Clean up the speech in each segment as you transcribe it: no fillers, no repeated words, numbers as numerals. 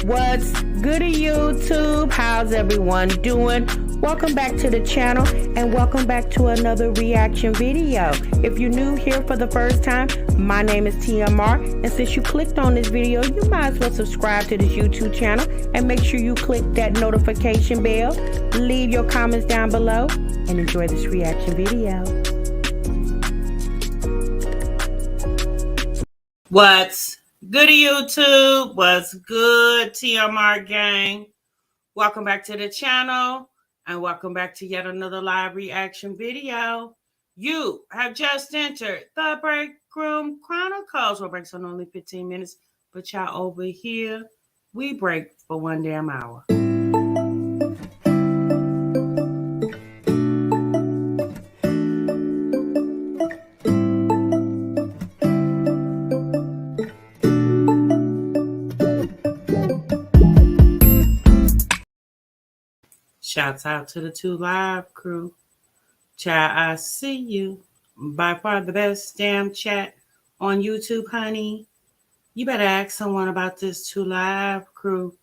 What's good YouTube? How's everyone doing? Welcome back to the channel and welcome back to another reaction video. If you're new here for the first time, my name is TMR, and since you clicked on this video, you might as well subscribe to this YouTube channel and make sure you click that notification bell. Leave your comments down below and enjoy this reaction video. What's good YouTube? What's good TMR gang? Welcome back to the channel and welcome back to yet another live reaction video. You have just entered the Break Room Chronicles. We'll break on only 15 minutes, but y'all over here, we break for 1 damn hour. Shouts out to the 2 Live crew. Chat, I see you. By far the best damn chat on YouTube, honey. You better ask someone about this 2 Live crew.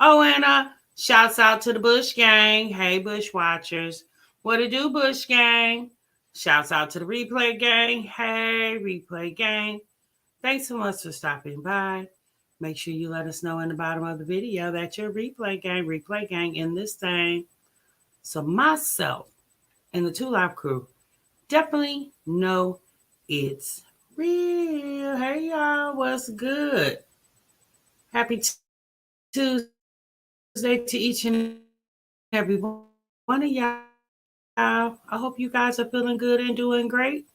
Oh, and shouts out to the Bush Gang. Hey, Bush Watchers. What it do, Bush Gang? Shouts out to the Replay Gang. Hey, Replay Gang. Thanks so much for stopping by. Make sure you let us know in the bottom of the video that you're Replay Gang in this thing. So myself and the 2 Live crew definitely know it's real. Hey y'all, what's good? Happy Tuesday to each and every one of y'all. I hope you guys are feeling good and doing great.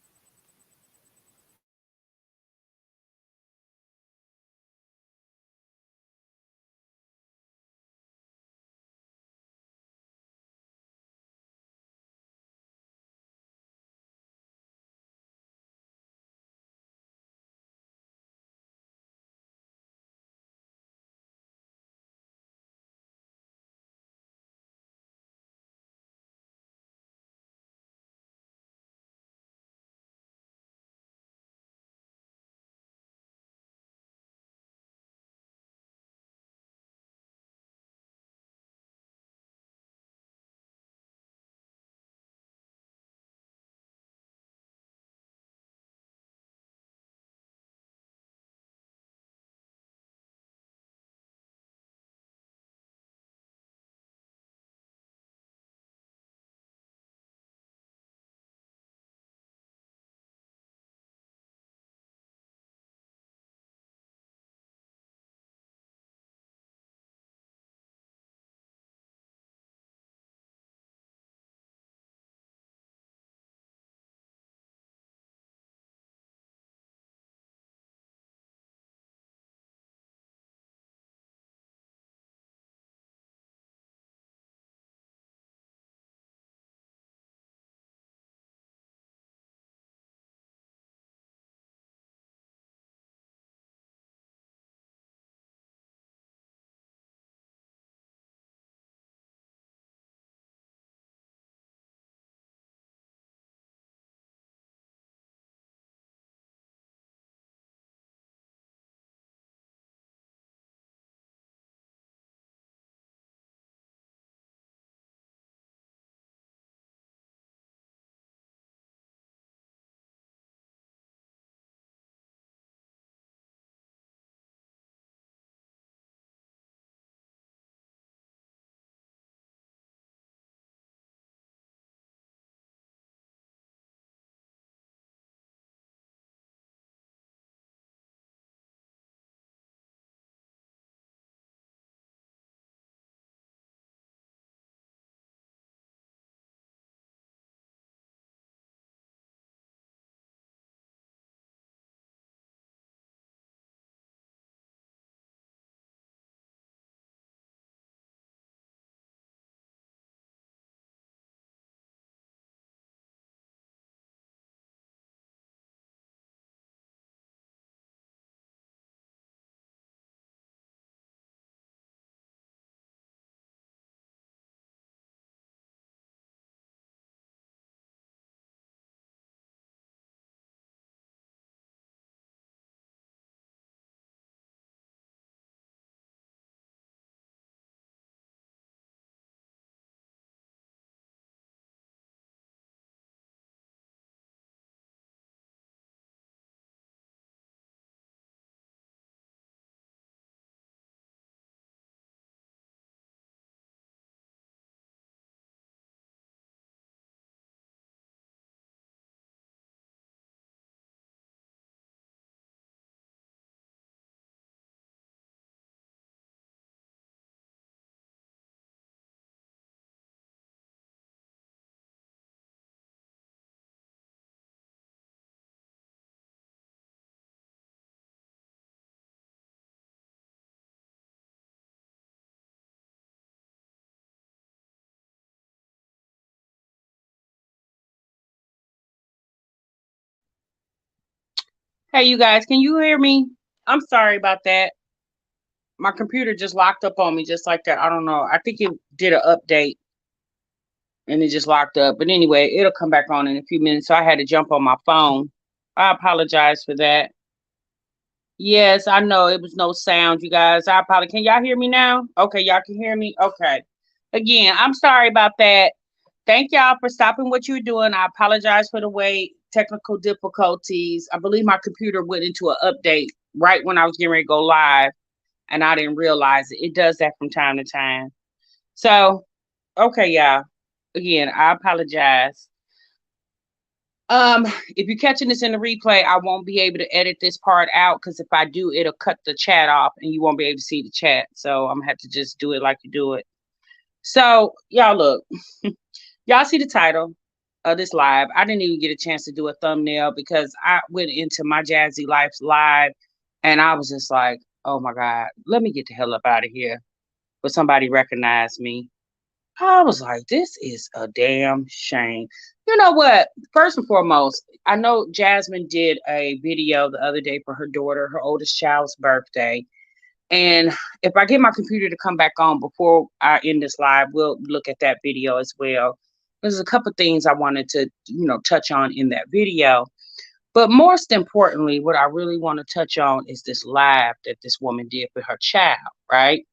Hey, you guys, can you hear me? I'm sorry about that. My computer just locked up on me just like that. I don't know. I think it did an update and it just locked up. But anyway, it'll come back on in a few minutes. So I had to jump on my phone. I apologize for that. Yes, I know it was no sound, you guys. I apologize. Can y'all hear me now? Okay, y'all can hear me? Okay. Again, I'm sorry about that. Thank y'all for stopping what you're doing. I apologize for the wait, technical difficulties. I believe my computer went into an update right when I was getting ready to go live, and I didn't realize it. It does that from time to time. So, okay, y'all. Again, I apologize. If you're catching this in the replay, I won't be able to edit this part out because if I do, it'll cut the chat off and you won't be able to see the chat. So I'm gonna have to just do it like you do it. So, y'all look. Y'all see the title of this live. I didn't even get a chance to do a thumbnail because I went into my Jazzy Life's live and I was just like, oh my God, let me get the hell up out of here. But somebody recognized me. I was like, this is a damn shame. You know what? First and foremost, I know Jasmine did a video the other day for her daughter, her oldest child's birthday. And if I get my computer to come back on before I end this live, we'll look at that video as well. There's a couple things I wanted to, touch on in that video. But most importantly, what I really want to touch on is this live that this woman did with her child, right?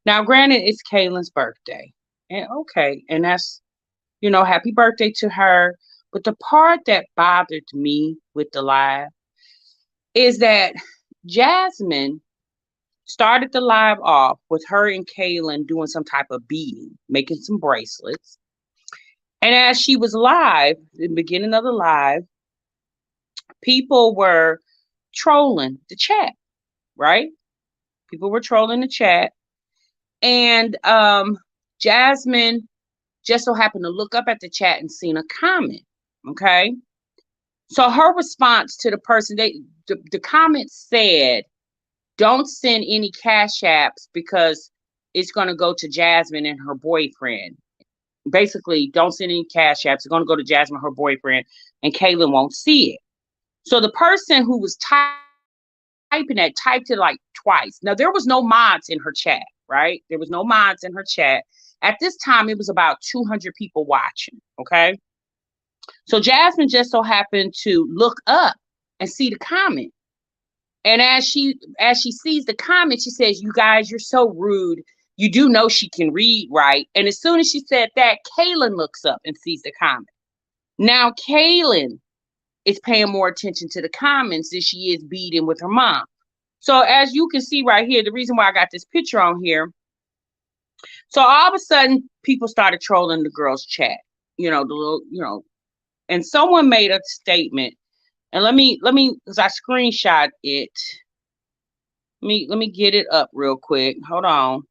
Now, granted, it's Kaylin's birthday. And okay, and that's, happy birthday to her. But the part that bothered me with the live is that Jasmine started the live off with her and Kaylin doing some type of beading, making some bracelets. And as she was live, in the beginning of the live, people were trolling the chat, right? People were trolling the chat. And Jasmine just so happened to look up at the chat and seen a comment. Okay. So her response to the person, the comment said, don't send any cash apps because it's going to go to Jasmine and her boyfriend. Basically, don't send any cash apps. It's going to go to Jasmine, her boyfriend, and Kaylin won't see it. So the person who was typing that typed it like twice. Now, there was no mods in her chat, right? There was no mods in her chat. At this time, it was about 200 people watching, okay? So Jasmine just so happened to look up and see the comment. And as she sees the comment, she says, "You guys, you're so rude. You do know she can read, right?" And as soon as she said that, Kaylin looks up and sees the comment. Now Kaylin is paying more attention to the comments than she is beating with her mom. So as you can see right here, the reason why I got this picture on here. So all of a sudden, people started trolling the girls' chat. And someone made a statement. And let me, because I screenshot it. Let me get it up real quick. Hold on.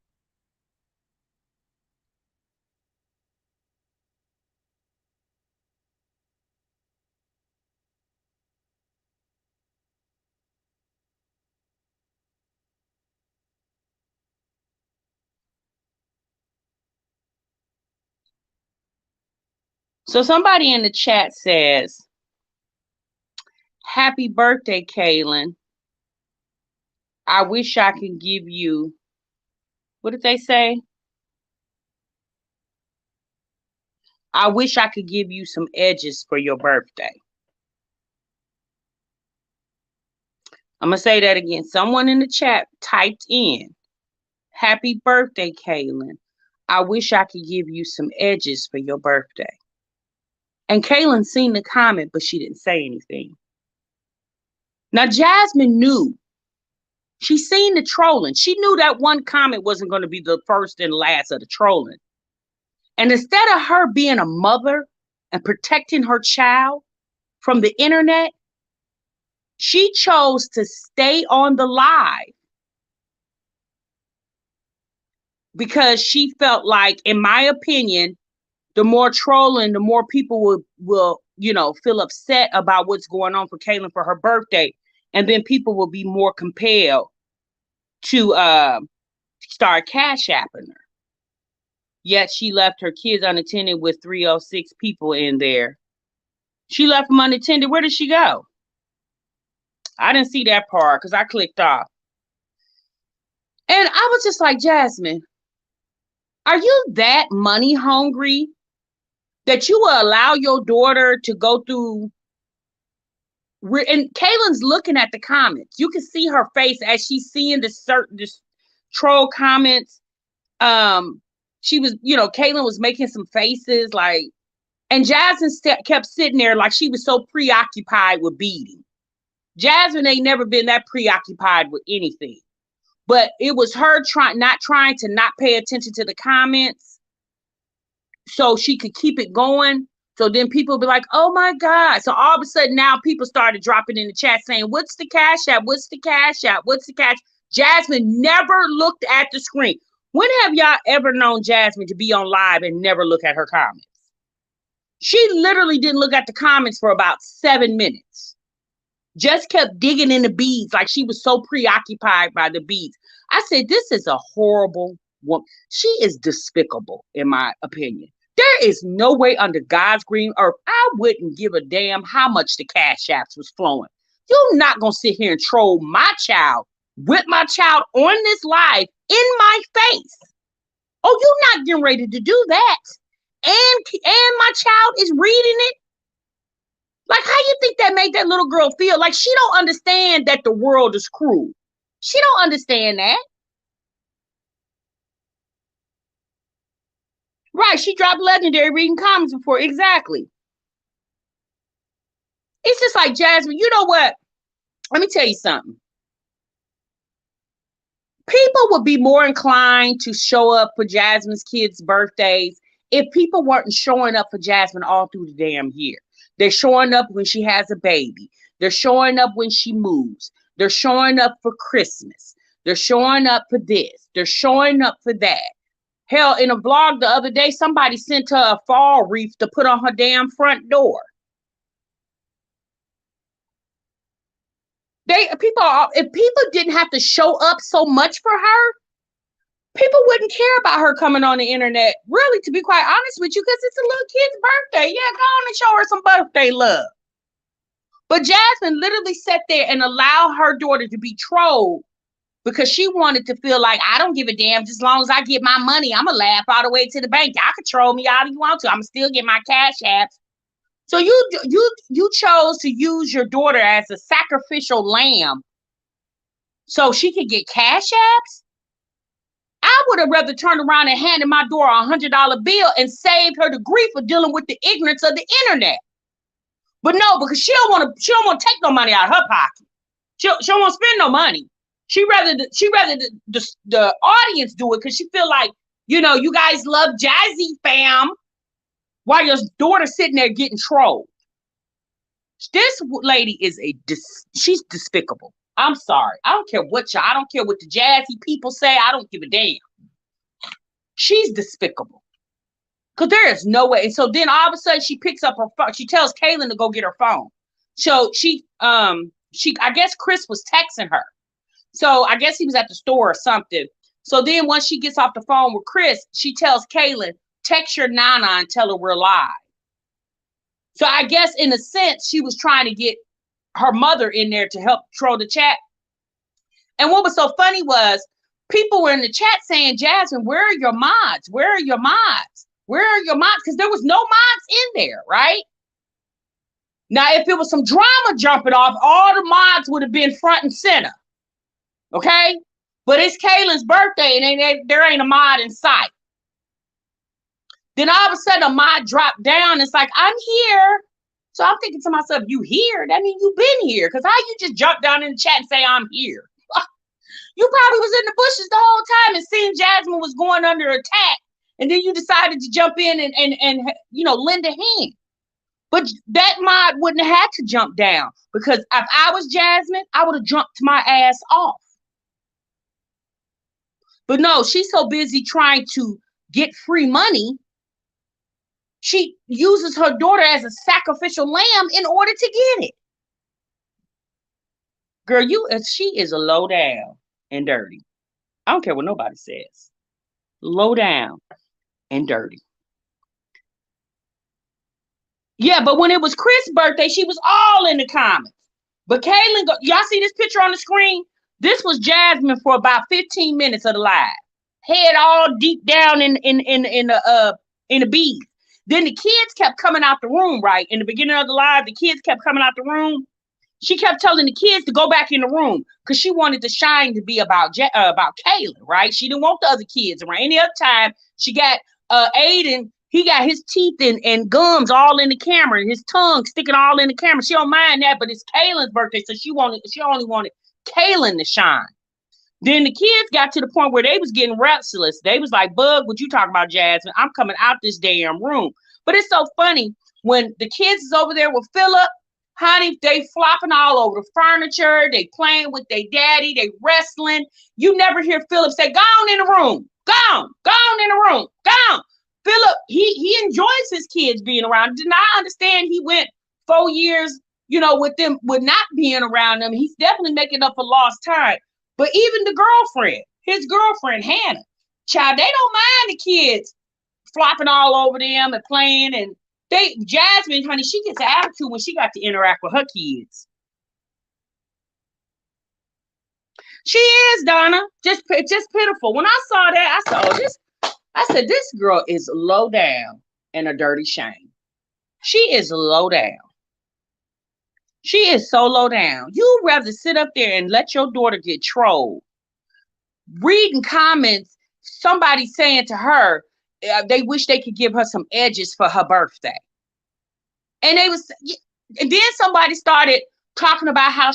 So somebody in the chat says, "Happy birthday, Kaylin. I wish I could give you," what did they say? "I wish I could give you some edges for your birthday." I'm going to say that again. Someone in the chat typed in, "Happy birthday, Kaylin. I wish I could give you some edges for your birthday." And Kaylin seen the comment, but she didn't say anything. Now, Jasmine knew. She seen the trolling. She knew that one comment wasn't going to be the first and last of the trolling. And instead of her being a mother and protecting her child from the internet, she chose to stay on the live because she felt like, in my opinion, the more trolling, the more people will feel upset about what's going on for Kaylin for her birthday. And then people will be more compelled to start cash apping her. Yet she left her kids unattended with 306 people in there. She left them unattended. Where did she go? I didn't see that part because I clicked off. And I was just like, Jasmine, are you that money hungry that you will allow your daughter to go through? And Kaylin's looking at the comments. You can see her face as she's seeing this troll comments. She was, Kaylin was making some faces like, and Jasmine kept sitting there like she was so preoccupied with beating. Jasmine ain't never been that preoccupied with anything. But it was her not trying to not pay attention to the comments so she could keep it going. So then people would be like, oh my God. So all of a sudden now people started dropping in the chat saying, what's the cash app? What's the cash app? What's the cash? Jasmine never looked at the screen. When have y'all ever known Jasmine to be on live and never look at her comments? She literally didn't look at the comments for about 7 minutes. Just kept digging in the beads like she was so preoccupied by the beads. I said, this is a horrible woman. She is despicable, in my opinion. There is no way under God's green earth I wouldn't give a damn how much the cash apps was flowing. You're not going to sit here and troll my child with my child on this live in my face. Oh, you're not getting ready to do that. And my child is reading it. Like, how you think that made that little girl feel? Like, she don't understand that the world is cruel. She don't understand that. Right, she dropped legendary reading comments before. Exactly. It's just like, Jasmine, you know what? Let me tell you something. People would be more inclined to show up for Jasmine's kids' birthdays if people weren't showing up for Jasmine all through the damn year. They're showing up when she has a baby. They're showing up when she moves. They're showing up for Christmas. They're showing up for this. They're showing up for that. Hell, in a vlog the other day, somebody sent her a fall wreath to put on her damn front door. If people didn't have to show up so much for her, people wouldn't care about her coming on the internet, really, to be quite honest with you, because it's a little kid's birthday. Yeah, go on and show her some birthday love. But Jasmine literally sat there and allowed her daughter to be trolled because she wanted to feel like, I don't give a damn, just as long as I get my money, I'm going to laugh all the way to the bank. Y'all can troll me all you want to. I'm going to still get my cash apps. So you chose to use your daughter as a sacrificial lamb so she could get cash apps? I would have rather turned around and handed my daughter $100 bill and saved her the grief of dealing with the ignorance of the internet. But no, because she don't want to take no money out of her pocket. She don't want to spend no money. She rather the audience do it because she feel like, you guys love Jazzy, fam, while your daughter's sitting there getting trolled. This lady is she's despicable. I'm sorry. I don't care what the Jazzy people say. I don't give a damn. She's despicable. Because there is no way. And so then all of a sudden she picks up her phone. She tells Kaylin to go get her phone. So I guess Chris was texting her. So I guess he was at the store or something. So then once she gets off the phone with Chris, she tells Kaylin, text your Nana and tell her we're live. So I guess in a sense, she was trying to get her mother in there to help troll the chat. And what was so funny was people were in the chat saying, Jasmine, where are your mods? Where are your mods? Where are your mods? Because there was no mods in there, right? Now, if it was some drama jumping off, all the mods would have been front and center. Okay? But it's Kaylin's birthday and there ain't a mod in sight. Then all of a sudden a mod dropped down. It's like, I'm here. So I'm thinking to myself, you here? That means you've been here. Because how you just jump down in the chat and say, I'm here? You probably was in the bushes the whole time and seeing Jasmine was going under attack. And then you decided to jump in and lend a hand. But that mod wouldn't have had to jump down. Because if I was Jasmine, I would have jumped my ass off. But no, she's so busy trying to get free money. She uses her daughter as a sacrificial lamb in order to get it. Girl, she is a low down and dirty. I don't care what nobody says. Low down and dirty. Yeah, but when it was Chris' birthday, she was all in the comments. But y'all see this picture on the screen? This was Jasmine for about 15 minutes of the live. Head all deep down in the bees. Then the kids kept coming out the room, right? In the beginning of the live, the kids kept coming out the room. She kept telling the kids to go back in the room because she wanted the shine to be about Kaylin, right? She didn't want the other kids around. Any other time, she got Aiden. He got his teeth and gums all in the camera, and his tongue sticking all in the camera. She don't mind that, but it's Kaylin's birthday, so she only wanted Kaylin to shine. Then the kids got to the point where they was getting restless. They was like, Bug, what you talking about, Jasmine? I'm coming out this damn room. But it's so funny when the kids is over there with Philip, honey, they flopping all over the furniture. They playing with their daddy. They wrestling. You never hear Philip say, go on in the room. Go on in the room. Go on. Philip, he enjoys his kids being around. Did I understand he went 4 years, with them, with not being around them. He's definitely making up for lost time. But even the girlfriend, his girlfriend, Hannah, child, they don't mind the kids flopping all over them and playing. And Jasmine, honey, she gets an attitude when she got to interact with her kids. She is, Donna, just pitiful. When I saw that, I saw this. I said, this girl is low down and a dirty shame. She is low down. She is so low down. You'd rather sit up there and let your daughter get trolled. Reading comments, somebody saying to her, they wish they could give her some edges for her birthday. And then somebody started talking about how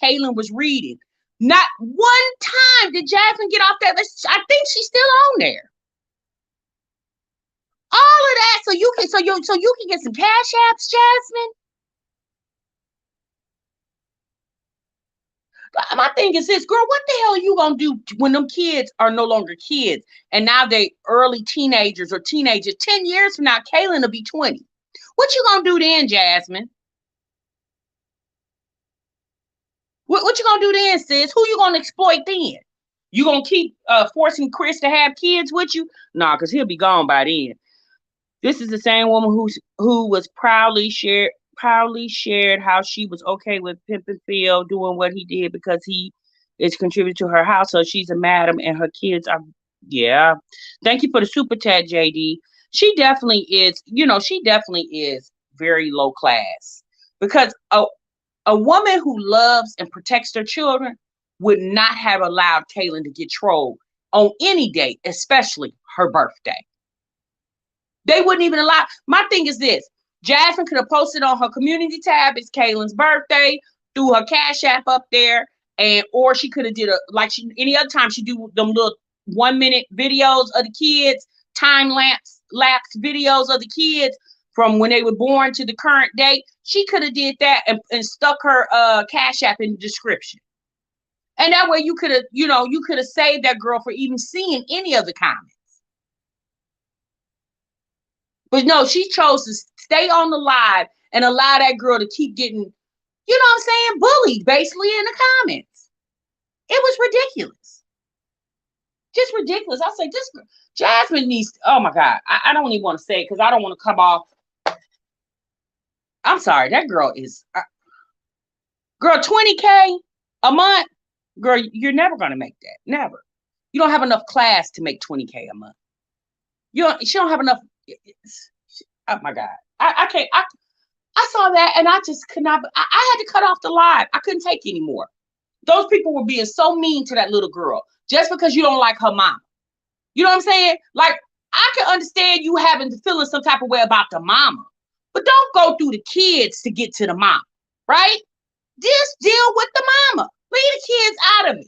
Kaylin was reading. Not one time did Jasmine get off that list. I think she's still on there. All of that so you can get some cash apps, Jasmine. My thing is this, girl, what the hell are you gonna do when them kids are no longer kids and now they early teenagers or teenagers? 10 years from now, Kaylin will be 20. What you gonna do then, Jasmine? What you gonna do then, sis? Who you gonna exploit then? You gonna keep forcing Chris to have kids with you? Nah, because he'll be gone by then. This is the same woman who was proudly shared how she was okay with pimping Phil doing what he did because he is contributing to her house. So she's a madam and her kids are, yeah. Thank you for the super chat, JD. She definitely is very low class because a woman who loves and protects their children would not have allowed Kaylin to get trolled on any date, especially her birthday. They wouldn't even allow. My thing is this. Jasmine could have posted on her community tab, it's Kaylin's birthday, threw her cash app up there, or she could have did any other time she do them little 1 minute videos of the kids, time lapse videos of the kids from when they were born to the current date. She could have did that and stuck her cash app in the description. And that way you could have saved that girl for even seeing any of the comments. But no, she chose to stay on the live and allow that girl to keep getting, bullied basically in the comments. It was ridiculous. Just ridiculous. I say, this Jasmine needs, oh my God. I don't even want to say it because I don't want to come off. I'm sorry. That girl is, girl, 20K a month. Girl, you're never going to make that. Never. You don't have enough class to make 20K a month. She don't have enough. Oh my God. I can't. I saw that and I just could not. I had to cut off the live. I couldn't take anymore. Those people were being so mean to that little girl just because you don't like her mama. You know what I'm saying? Like, I can understand you having to feeling some type of way about the mama, but don't go through the kids to get to the mama, right? Just deal with the mama. Leave the kids out of it.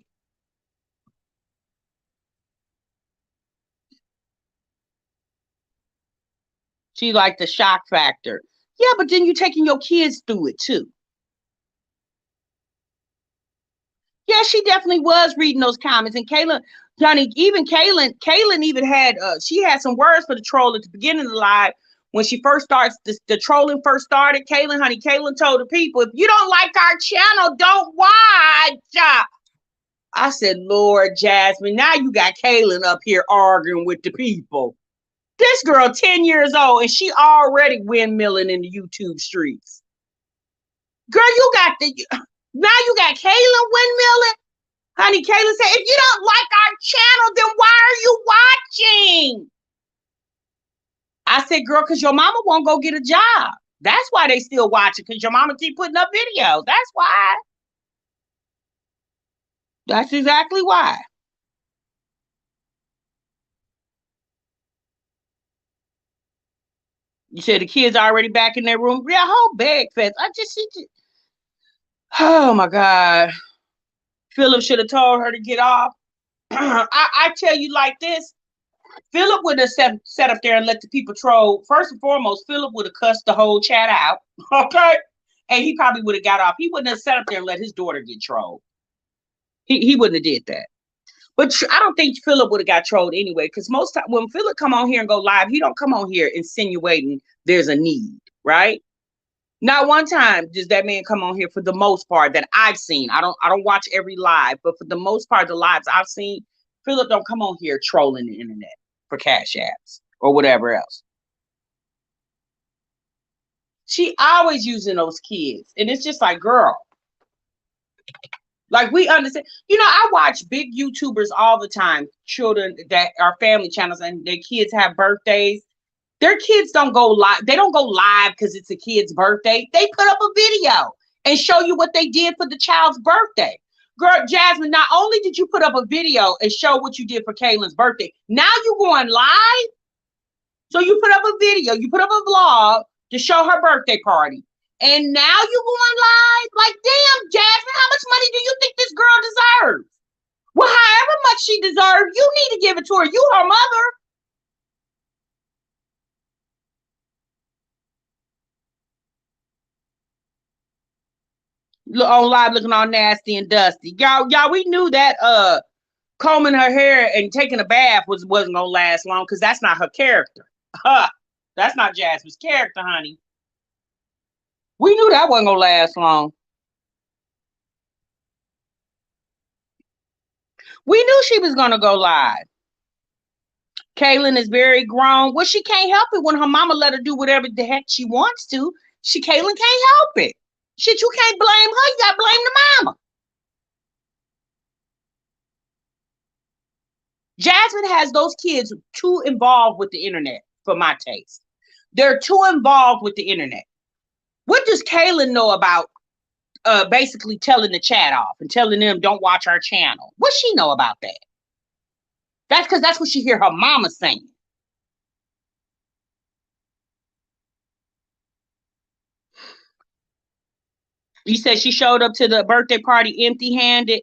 She like the shock factor. Yeah, but then you're taking your kids through it too. Yeah, she definitely was reading those comments. And Kaylin, Johnny, even Kaylin even had she had some words for the troll at the beginning of the live when she first starts. The trolling first started. Kaylin told the people, if you don't like our channel, don't watch. I said, Lord Jasmine, now you got Kaylin up here arguing with the people. This girl 10 years old and she already windmilling in the YouTube streets. Girl, you got the Now you got Kaylin windmilling. Honey, Kaylin said, if you don't like our channel, then why are you watching? I said, girl, because your mama won't go get a job. That's why they still watching, because your mama keep putting up videos. That's why. That's exactly why. You said the kids are already back in their room. Yeah, whole bag fest. Oh my God. Philip should have told her to get off. I tell you like this. Philip would have sat up there and let the people troll. First and foremost, Philip would have cussed the whole chat out. Okay. And he probably would have got off. He wouldn't have sat up there and let his daughter get trolled. He wouldn't have did that. But I don't think Philip would have got trolled anyway, because most time when Philip come on here and go live, he don't come on here insinuating there's a need, right? Not one time does that man come on here, for the most part that I've seen. I don't watch every live, but for the most part, the lives I've seen, Philip don't come on here trolling the internet for cash apps or whatever else. She always using those kids, and it's just like, girl, like, we understand. You know, I watch big YouTubers all the time, children that are family channels, and their kids have birthdays. Their kids don't go live. They don't go live because it's a kid's birthday. They put up a video and show you what they did for the child's birthday. Girl, Jasmine, not only did you put up a video and show what you did for Kaylin's birthday, now you going live. So you put up a video, you put up a vlog to show her birthday party. And now you going live? Like, damn, Jasmine, how much money do you think this girl deserves? Well, however much she deserves, you need to give it to her. You her mother. On live looking all nasty and dusty. Y'all, we knew that combing her hair and taking a bath wasn't gonna last long, because that's not her character. That's not Jasmine's character, honey. We knew that wasn't gonna last long. We knew she was gonna go live. Kaylin is very grown. Well, she can't help it when her mama let her do whatever the heck she wants to. Kaylin can't help it. Shit, you can't blame her. You gotta blame the mama. Jasmine has those kids too involved with the internet for my taste. They're too involved with the internet. What does Kaylin know about basically telling the chat off and telling them don't watch our channel? What she know about that? That's because that's what she hear her mama saying. You said she showed up to the birthday party empty-handed.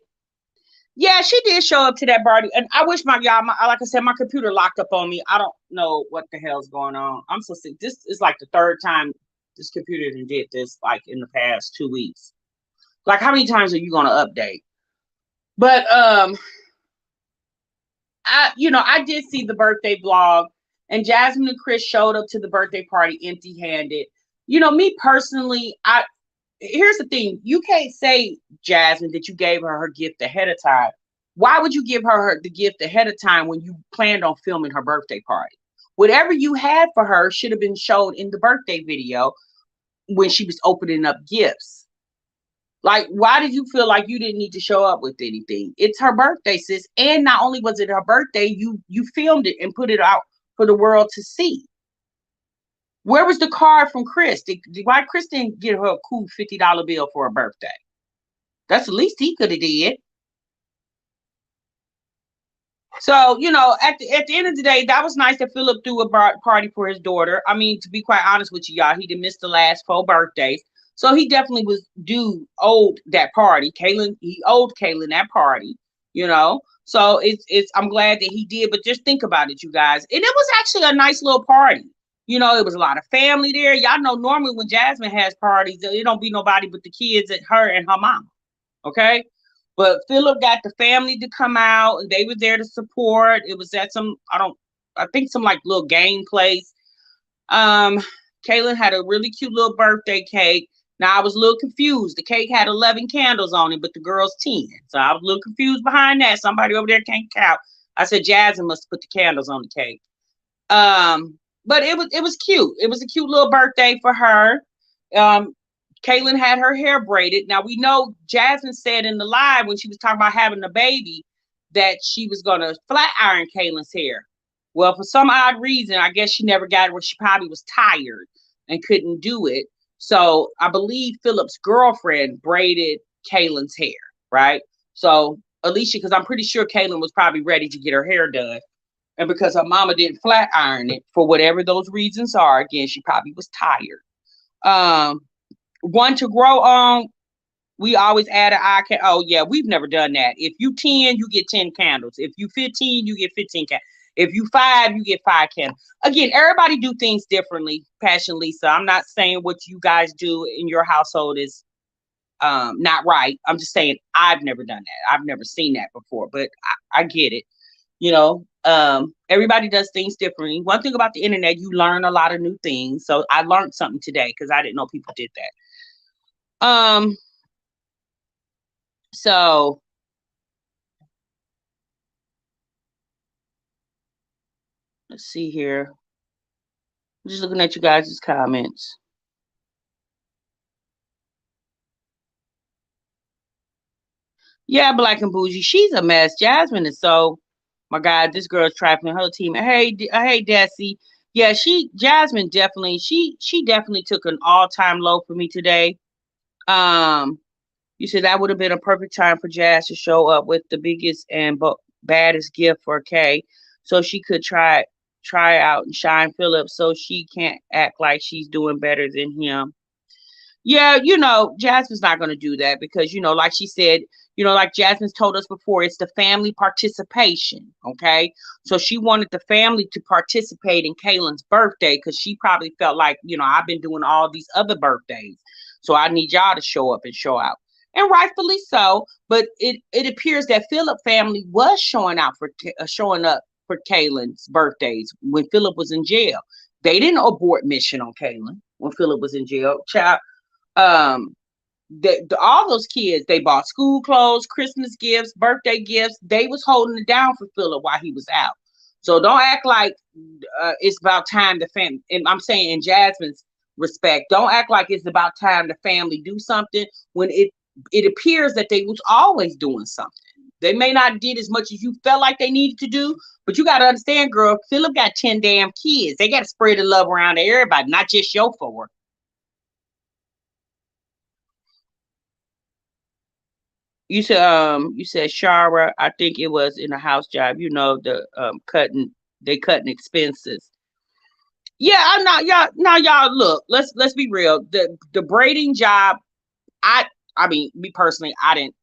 Yeah, she did show up to that party, and I wish like I said, my computer locked up on me. I don't know what the hell's going on. I'm so sick. This is like the third time this computer did this, like in the past 2 weeks. Like, how many times are you gonna update? But I did see the birthday vlog, and Jasmine and Chris showed up to the birthday party empty-handed. Me personally, here's the thing. You can't say, Jasmine, that you gave her gift ahead of time. Why would you give her the gift ahead of time when you planned on filming her birthday party? Whatever you had for her should have been shown in the birthday video when she was opening up gifts. Like, why did you feel like you didn't need to show up with anything? It's her birthday, sis. And not only was it her birthday, you filmed it and put it out for the world to see. Where was the card from Chris? Why Chris didn't get her a cool $50 bill for her birthday? That's the least he could have did. So, at the end of the day, that was nice that Philip threw a party for his daughter. I mean, to be quite honest with you, y'all, he didn't miss the last 4 birthdays. So he definitely owed that party. He owed Kaylin that party, So I'm glad that he did. But just think about it, you guys. And it was actually a nice little party. It was a lot of family there. Y'all know normally when Jasmine has parties, it don't be nobody but the kids and her and her mama. Okay. But Philip got the family to come out, and they were there to support. It was at some like little game place. Kaylin had a really cute little birthday cake. Now, I was a little confused. The cake had 11 candles on it, but the girl's 10. So I was a little confused behind that. Somebody over there can't count. I said, Jazzy must put the candles on the cake. But it was cute. It was a cute little birthday for her. Caitlyn had her hair braided. Now we know Jasmine said in the live when she was talking about having a baby that she was gonna flat iron Caitlyn's hair. Well, for some odd reason, I guess she never got it where she probably was tired and couldn't do it. So I believe Philip's girlfriend braided Caitlyn's hair, right? So Alicia, because I'm pretty sure Caitlyn was probably ready to get her hair done. And because her mama didn't flat iron it for whatever those reasons are, again, she probably was tired. Um, One to grow on, we always add an eye candle. Oh yeah, we've never done that. If you 10, you get 10 candles. If you 15, you get 15 candles. If you 5, you get 5 candles. Again, everybody do things differently. Passion Lisa, I'm not saying what you guys do in your household is not right. I'm just saying I've never done that. I've never seen that before, but I get it. You know, everybody does things differently. One thing about the internet, you learn a lot of new things. So I learned something today because I didn't know people did that. So let's see here. I'm just looking at you guys' comments. Yeah, Black and Bougie, she's a mess. Jasmine is so, my God, this girl's trifling her team. Hey, hey, Desi. Yeah, Jasmine definitely, she definitely took an all-time low for me today. Um, you said that would have been a perfect time for Jazz to show up with the biggest and baddest gift for Kay, so she could try out and shine Philip, so she can't act like she's doing better than him. Yeah, Jasmine's not going to do that because, like she said, like Jasmine's told us before, it's the family participation. Okay. So she wanted the family to participate in Kaylin's birthday because she probably felt like, I've been doing all these other birthdays. So I need y'all to show up and show out. And rightfully so. But it appears that Philip family was showing up for Kaylin's birthdays when Philip was in jail. They didn't abort mission on Kaylin when Philip was in jail. Child, um all those kids, they bought school clothes, Christmas gifts, birthday gifts. They was holding it down for Philip while he was out. So don't act like it's about time the family, and I'm saying in Jasmine's respect, don't act like it's about time the family do something when it appears that they was always doing something. They may not did as much as you felt like they needed to do, but you got to understand, girl, Philip got 10 damn kids. They got to spread the love around to everybody, not just your four. You said Shara, I think it was in a house job, the cutting expenses. Yeah, I'm not y'all now y'all look, let's be real. The braiding job, I mean, me personally, I didn't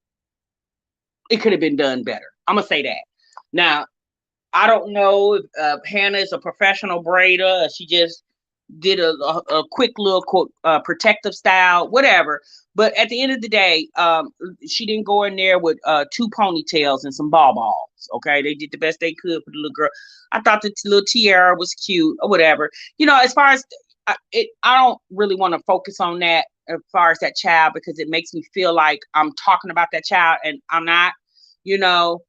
it could have been done better. I'm gonna say that. Now, I don't know if Hannah is a professional braider, or she just did a quick little protective style, whatever. But at the end of the day, she didn't go in there with 2 ponytails and some ball balls. Okay, they did the best they could for the little girl. I thought the little tiara was cute or whatever. As far as I don't really want to focus on that as far as that child because it makes me feel like I'm talking about that child and I'm not. You know,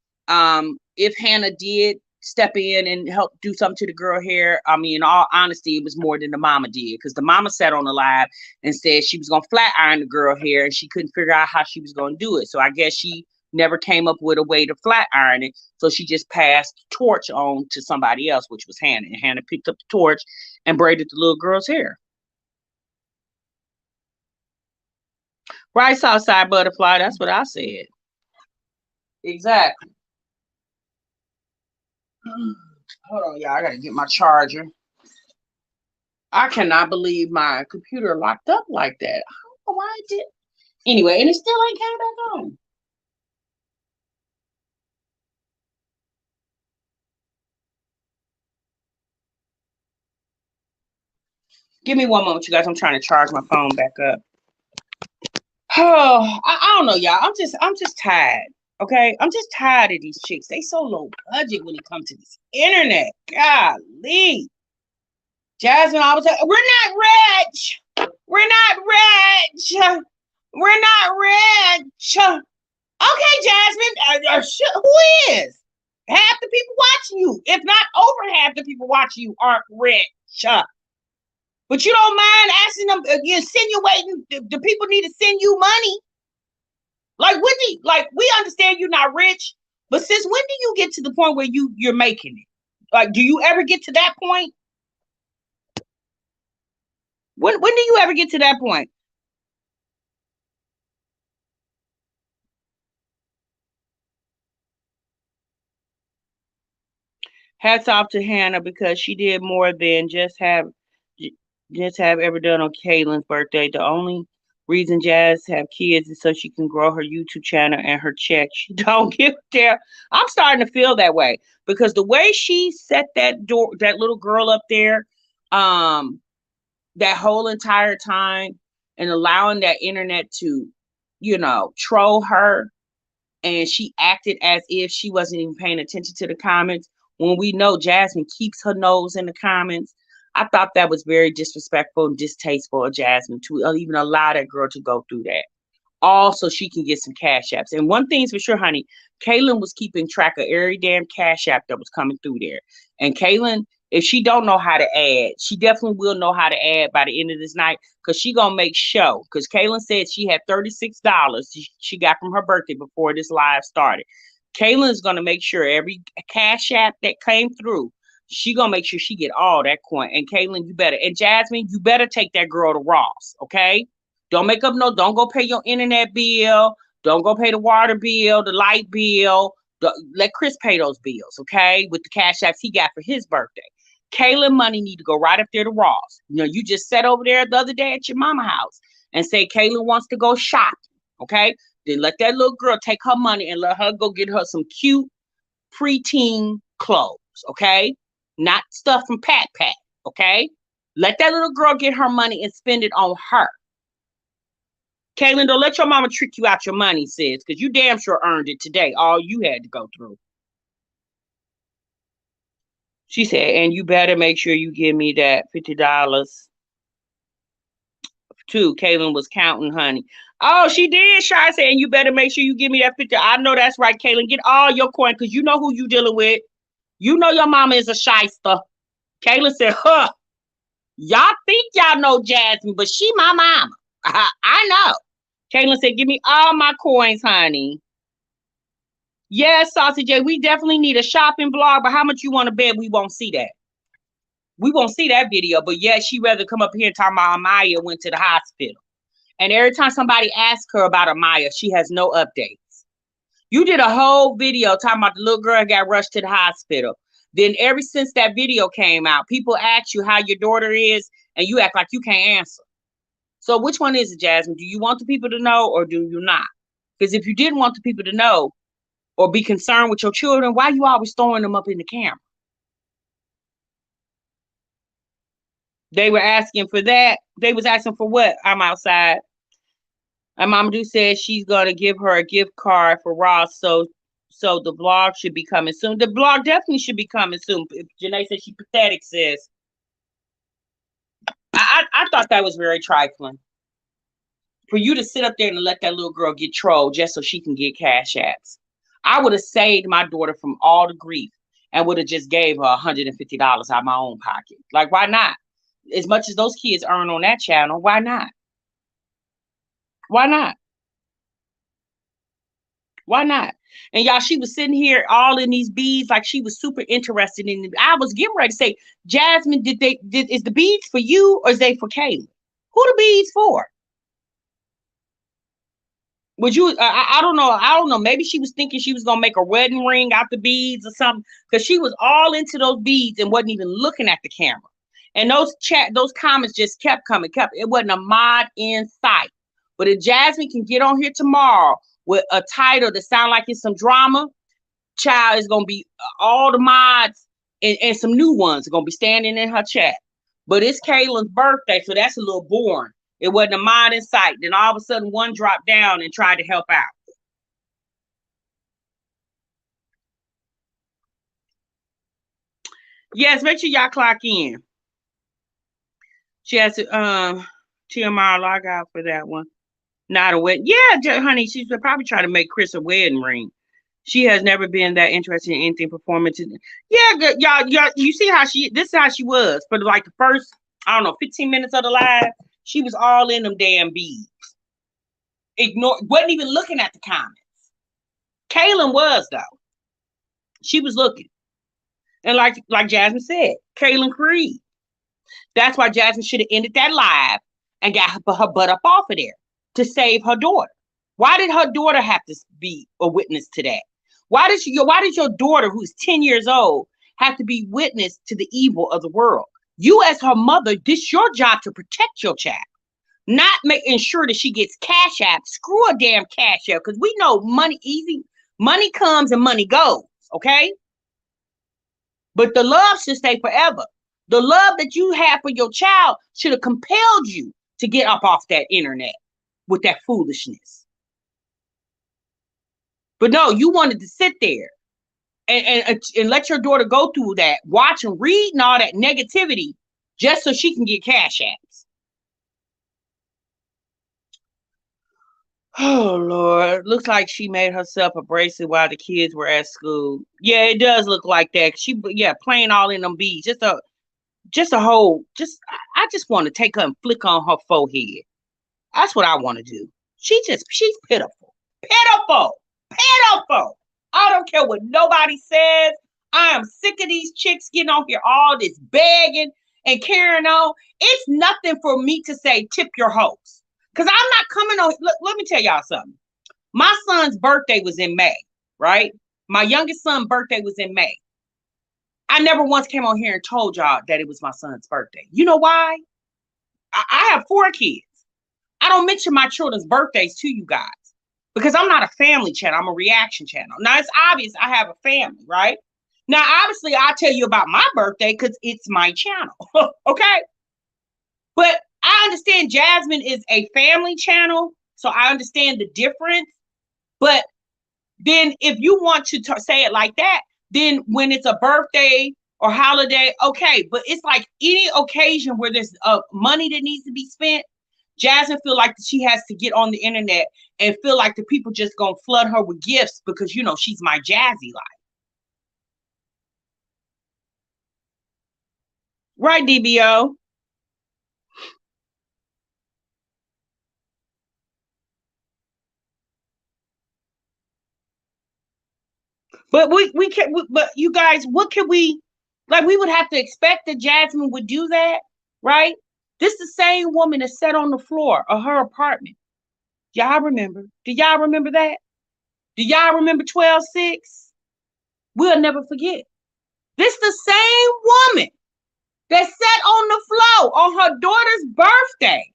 if Hannah did step in and help do something to the girl hair, I mean, in all honesty, it was more than the mama did because the mama sat on the live and said she was gonna flat iron the girl hair and she couldn't figure out how she was gonna do it. So I guess she never came up with a way to flat iron it. So she just passed the torch on to somebody else, which was Hannah. And Hannah picked up the torch and braided the little girl's hair. Right, Southside Butterfly. That's what I said. Exactly. Hold on, y'all. I gotta get my charger. I cannot believe my computer locked up like that. I don't know why it did. Anyway, and it still ain't came back on. Give me one moment, you guys. I'm trying to charge my phone back up. Oh, I don't know, y'all. I'm just tired. Okay, I'm just tired of these chicks. They so low budget when it comes to this internet. Golly, Jasmine, I was like, we're not rich. We're not rich. We're not rich. Okay, Jasmine, who is? Half the people watching you, if not over half the people watching you, aren't rich. But you don't mind asking them, insinuating the people need to send you money. Like when we understand you're not rich, but since when do you get to the point where you're making it? Like, do you ever get to that point? When do you ever get to that point? Hats off to Hannah because she did more than just have ever done on Kaylin's birthday. The only reason Jazz have kids is so she can grow her YouTube channel and her check. She don't give a damn. I'm starting to feel that way because the way she set that little girl up there, um, that whole entire time and allowing that internet to, troll her, and she acted as if she wasn't even paying attention to the comments when we know Jasmine keeps her nose in the comments. I thought that was very disrespectful and distasteful of Jasmine to even allow that girl to go through that, all so she can get some cash apps. And one thing's for sure, honey, Kaylin was keeping track of every damn cash app that was coming through there. And Kaylin, if she don't know how to add, she definitely will know how to add by the end of this night because she gonna make show. Because Kaylin said she had $36 she got from her birthday before this live started. Kaylin is gonna make sure every cash app that came through, she gonna make sure she get all that coin. And Kaylin, you better, and Jasmine, you better take that girl to Ross, okay? Don't go pay your internet bill. Don't go pay the water bill, the light bill. Let Chris pay those bills, okay? With the cash apps he got for his birthday. Kaylin money need to go right up there to Ross. You just sat over there the other day at your mama house and say Kaylin wants to go shopping, okay? Then let that little girl take her money and let her go get her some cute preteen clothes, okay? Not stuff from Pat Pat, okay? Let that little girl get her money and spend it on her. Kaylin, don't let your mama trick you out your money, sis, because you damn sure earned it today. All you had to go through. She said, and you better make sure you give me that $50 too. Kaylin was counting, honey. Oh, she did, Shy said, and you better make sure you give me that 50. I know that's right, Kaylin. Get all your coin because you know who you dealing with. You know your mama is a shyster. Kaylin said, huh. Y'all think y'all know Jasmine, but she my mama. I know. Kaylin said, give me all my coins, honey. Yes, Saucy J, we definitely need a shopping vlog, but how much you want to bet we won't see that? We won't see that video, but yeah, she rather come up here and talk about Amaya went to the hospital. And every time somebody asks her about Amaya, she has no updates. You did a whole video talking about the little girl got rushed to the hospital. Then ever since that video came out, people ask you how your daughter is, and you act like you can't answer. So which one is it, Jasmine? Do you want the people to know or do you not? Because if you didn't want the people to know or be concerned with your children, why are you always throwing them up in the camera? They were asking for that. They was asking for what? I'm outside. And Mama Do said she's gonna give her a gift card for Ross. So the vlog should be coming soon. The vlog definitely should be coming soon. Janae said she pathetic, sis. I thought that was very trifling. For you to sit up there and let that little girl get trolled just so she can get cash apps. I would have saved my daughter from all the grief and would have just gave her $150 out of my own pocket. Like, why not? As much as those kids earn on that channel, why not? Why not? Why not? And y'all, she was sitting here all in these beads like she was super interested in it. I was getting ready to say, Jasmine, is the beads for you or is they for Kayla? Who the beads for? Would you? I don't know. I don't know. Maybe she was thinking she was gonna make a wedding ring out the beads or something, because she was all into those beads and wasn't even looking at the camera. And those comments just kept coming. It wasn't a mod in sight. But if Jasmine can get on here tomorrow with a title that sound like it's some drama, child, is gonna be all the mods and some new ones are gonna be standing in her chat. But it's Kaylin's birthday, so that's a little boring. It wasn't a mod in sight. Then all of a sudden, one dropped down and tried to help out. Yes, make sure y'all clock in. She has to TMR log out for that one. Not a wedding. Yeah, honey, she's probably trying to make Chris a wedding ring. She has never been that interested in anything performance. Yeah, y'all, you see how this is how she was for like the first I don't know, 15 minutes of the live, she was all in them damn beads. Wasn't even looking at the comments. Kaylin was, though. She was looking. And like Jasmine said, Kaylin Creed. That's why Jasmine should have ended that live and got her butt up off of there to save her daughter. Why did her daughter have to be a witness to that? Why did your daughter, who's 10 years old, have to be witness to the evil of the world? You as her mother, this your job to protect your child, not making sure that she gets cash app. Screw a damn cash app, because we know money easy. Money comes and money goes, okay? But the love should stay forever. The love that you have for your child should have compelled you to get up off that internet with that foolishness. But no, you wanted to sit there and let your daughter go through that, watch and read and all that negativity just so she can get cash apps. Oh, Lord. Looks like she made herself a bracelet while the kids were at school. Yeah, it does look like that. Playing all in them beads. I just want to take her and flick on her forehead. That's what I want to do. She's pitiful. Pitiful. Pitiful. I don't care what nobody says. I am sick of these chicks getting on here, all this begging and carrying on. It's nothing for me to say, tip your host. Because I'm not coming on. Look, let me tell y'all something. My son's birthday was in May, right? My youngest son's birthday was in May. I never once came on here and told y'all that it was my son's birthday. You know why? I have 4 kids. I don't mention my children's birthdays to you guys because I'm not a family channel. I'm a reaction channel. Now, it's obvious I have a family, right? Now, obviously, I'll tell you about my birthday because it's my channel, okay? But I understand Jasmine is a family channel, so I understand the difference. But then if you want to say it like that, then when it's a birthday or holiday, okay. But it's like any occasion where there's money that needs to be spent, Jasmine feel like she has to get on the internet and feel like the people just gonna flood her with gifts because, you know, she's my Jazzy life. Right, DBO? But we can, but you guys, what can we, like, we would have to expect that Jasmine would do that, right? This is the same woman that sat on the floor of her apartment. Y'all remember? Do y'all remember that? Do y'all remember 12/6? We'll never forget. This the same woman that sat on the floor on her daughter's birthday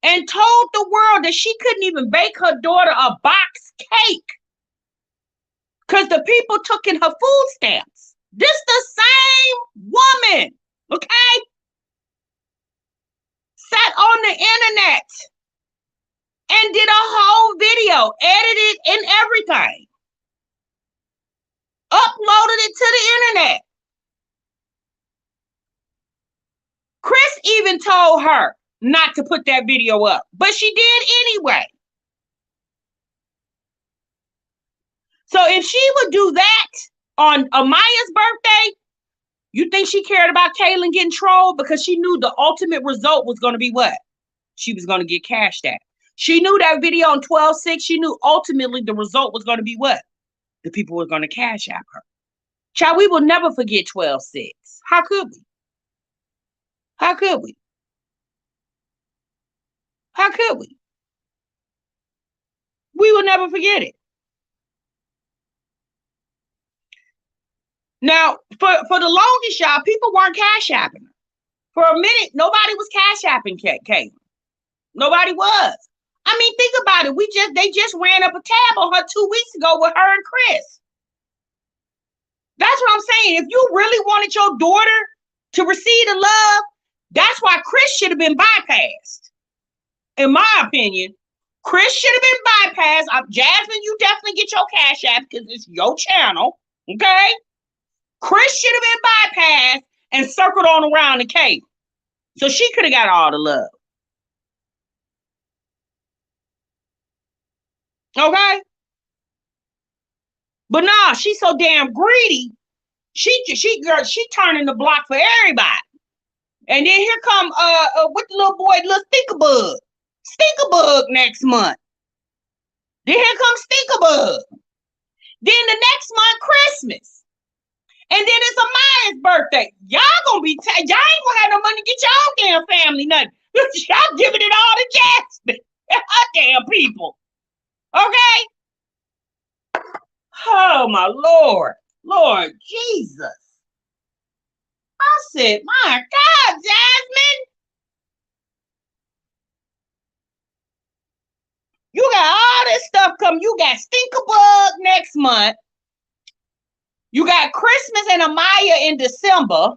and told the world that she couldn't even bake her daughter a box cake because the people took in her food stamps. This the same woman, okay? Sat on the internet and did a whole video, edited and everything. Uploaded it to the internet. Chris even told her not to put that video up, but she did anyway. So if she would do that on Amaya's birthday, you think she cared about Kaylin getting trolled? Because she knew the ultimate result was going to be what? She was going to get cashed at. She knew that video on 12/6. She knew ultimately the result was going to be what? The people were going to cash out her. Child, we will never forget 12/6. How could we? How could we? How could we? We will never forget it. Now, for the longest, y'all, people weren't cash apping her. For a minute, nobody was cash apping Kaylin. Nobody was. I mean, think about it. They just ran up a tab on her 2 weeks ago with her and Chris. That's what I'm saying. If you really wanted your daughter to receive the love, that's why Chris should have been bypassed. In my opinion, Chris should have been bypassed. Jasmine, you definitely get your cash app because it's your channel. Okay? Chris should have been bypassed and circled on around the cave. So she could have got all the love. Okay? But nah, she's so damn greedy. She turning the block for everybody. And then here come with the little boy, little Stinkerbug next month. Then here comes Stinkerbug. Then the next month, Christmas. And then it's Amaya's birthday. Y'all gonna be y'all ain't gonna have no money to get your own damn family nothing. Y'all giving it all to Jasmine. Damn people. Okay? Oh my Lord. Lord Jesus. I said, my God, Jasmine. You got all this stuff coming. You got Stinkerbug next month. You got Christmas and Amaya in December.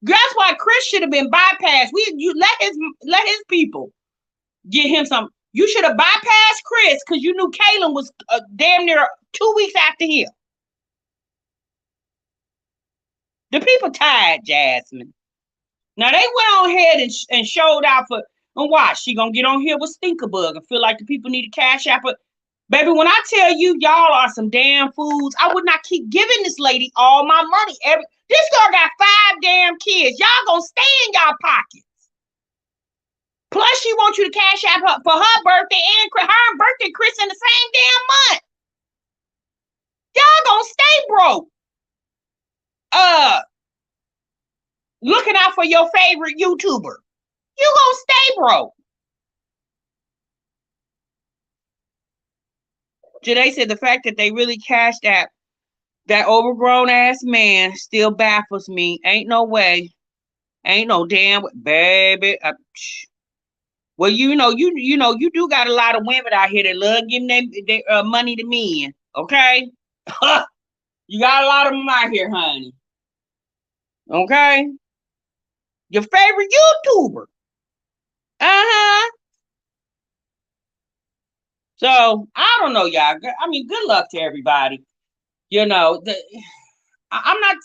That's why Chris should have been bypassed. You let his people get him some. You should have bypassed Chris because you knew Kaylin was damn near 2 weeks after him. The people tired, Jasmine. Now they went on ahead and showed out for. And watch, she gonna get on here with Stinkerbug and feel like the people need a cash app. But baby, when I tell you y'all are some damn fools, I would not keep giving this lady all my money. This girl got 5 damn kids. Y'all gonna stay in y'all pockets. Plus, she wants you to cash app her for her birthday and her birthday, Chris, in the same damn month. Y'all gonna stay broke. Looking out for your favorite YouTuber. You gonna stay broke. Janae said the fact that they really cashed out that overgrown ass man still baffles me. Ain't no way. Ain't no damn way. Baby. Well, you do got a lot of women out here that love giving their money to men. Okay? You got a lot of them out here, honey. Okay? Your favorite YouTuber. Uh-huh. So, I don't know, y'all. I mean, good luck to everybody. You know, I'm not,